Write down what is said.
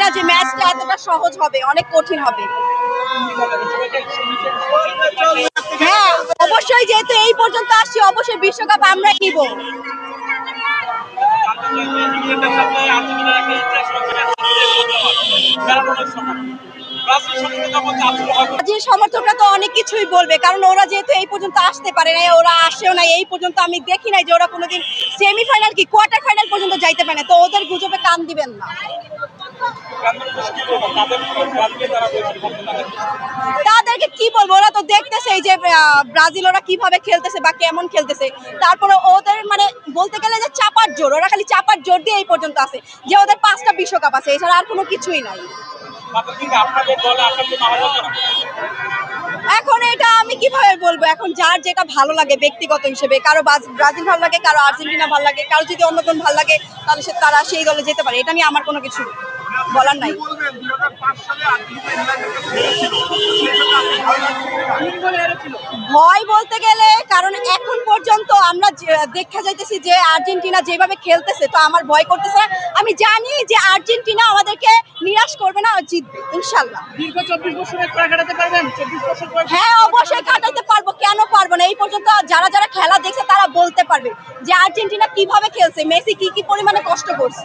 না যে ম্যাচটা এতটা সহজ হবে, অনেক কঠিন হবে। হ্যাঁ, অবশ্যই, যেহেতু এই পর্যন্ত আসছি, অবশ্যই বিশ্বকাপ আমরা নিব। ব্রাজিল সমর্থকরা তো অনেক কিছুই বলবে, কারণ ওরা যেহেতু এই পর্যন্ত আসতে পারে নাই, ওরা আসেও নাই এই পর্যন্ত, আমি দেখি নাই যে ওরা কোনোদিন সেমিফাইনাল কি কোয়ার্টার ফাইনাল পর্যন্ত যাইতে পারে না, তো ওদের গুজবে কান দিবেন না। তাদেরকে কি বলবো, ওরা তো দেখতেছে এই যে ব্রাজিল ওরা কিভাবে খেলতেছে বা কেমন খেলতেছে, তারপরে ওদের মানে বলতে গেলে যে চাপার জোর, ওরা খালি চাপার জোর দিয়ে এই পর্যন্ত আছে, যে ওদের 5টা বিশ্বকাপ আছে, এছাড়া আর কোনো কিছুই নাই। এখন এটা আমি কিভাবে বলবো, এখন যার যেটা ভালো লাগে ব্যক্তিগত হিসেবে, কারো ব্রাজিল ভালো লাগে, কারো আর্জেন্টিনা ভালো লাগে, কারো যদি অন্য কোন ভালো লাগে তাহলে তারা সেই দলে যেতে পারে, এটা নিয়ে আমার কোনো কিছু বলার নাই। ভয় বলতে গেলে, কারণ এখন পর্যন্ত আমরা দেখা যাইতেছি যে আর্জেন্টিনা যেভাবে খেলতেছে, তো আমার ভয় করতেছে। আমি জানি যে আর্জেন্টিনা আমাদেরকে নিরাশ করবে না, জিতবে ইনশাল্লাহ। দীর্ঘ 24 বছরের কাটাতে পারবেন? 24 বছর পর হ্যাঁ, অবশ্যই কাটাতে পারবো, কেন পারবো না। এই পর্যন্ত যারা যারা খেলা দেখছে তারা বলতে পারবে যে আর্জেন্টিনা কিভাবে খেলছে, মেসি কি কি পরিমাণে কষ্ট করছে।